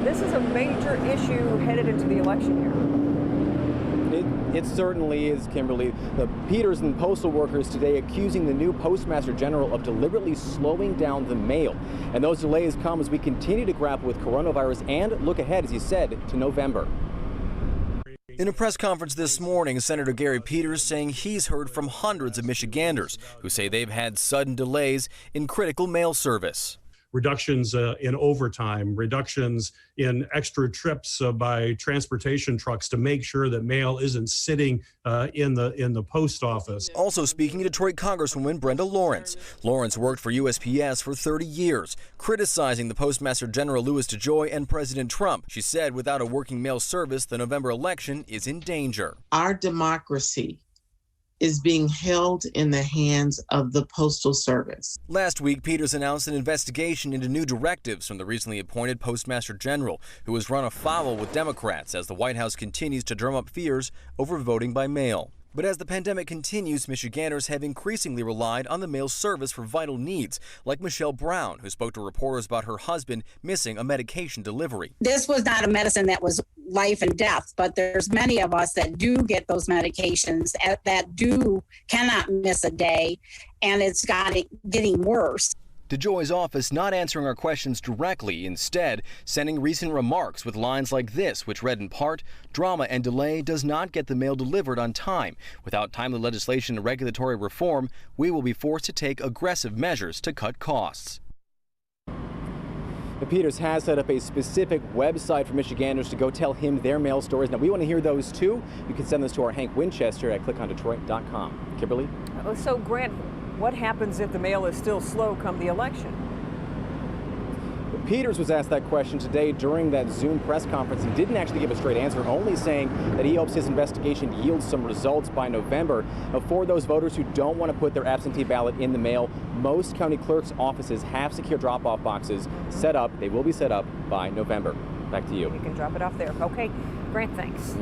This is a major issue headed into the election year. It certainly is, Kimberly. The Peters and postal workers today accusing the new Postmaster General of deliberately slowing down the mail. And those delays come as we continue to grapple with coronavirus and look ahead, as he said, to November. In a press conference this morning, Senator Gary Peters saying he's heard from hundreds of Michiganders who say they've had sudden delays in critical mail service. Reductions in overtime, reductions in extra trips by transportation trucks to make sure that mail isn't sitting in the post office. Also speaking, Detroit Congresswoman Brenda Lawrence. Lawrence worked for USPS for 30 years, criticizing the Postmaster General Louis DeJoy and President Trump. She said without a working mail service, the November election is in danger. Our democracy is being held in the hands of the Postal Service. Last week, Peters announced an investigation into new directives from the recently appointed Postmaster General, who has run afoul with Democrats as the White House continues to drum up fears over voting by mail. But as the pandemic continues, Michiganders have increasingly relied on the mail service for vital needs, like Michelle Brown, who spoke to reporters about her husband missing a medication delivery. This was not a medicine that was life and death, but there's many of us that do get those medications that cannot miss a day, and it's getting worse. DeJoy's office not answering our questions directly, instead sending recent remarks with lines like this, which read in part, "Drama and delay does not get the mail delivered on time. Without timely legislation and regulatory reform, we will be forced to take aggressive measures to cut costs." Peters has set up a specific website for Michiganders to go tell him their mail stories. Now, we want to hear those too. You can send those to our Hank Winchester at clickondetroit.com. Kimberly? So, Grant, what happens if the mail is still slow come the election? Peters was asked that question today during that Zoom press conference and didn't actually give a straight answer, only saying that he hopes his investigation yields some results by November. For those voters who don't want to put their absentee ballot in the mail, most county clerks' offices have secure drop-off boxes set up. They will be set up by November. Back to you. You can drop it off there. Okay, Grant, thanks.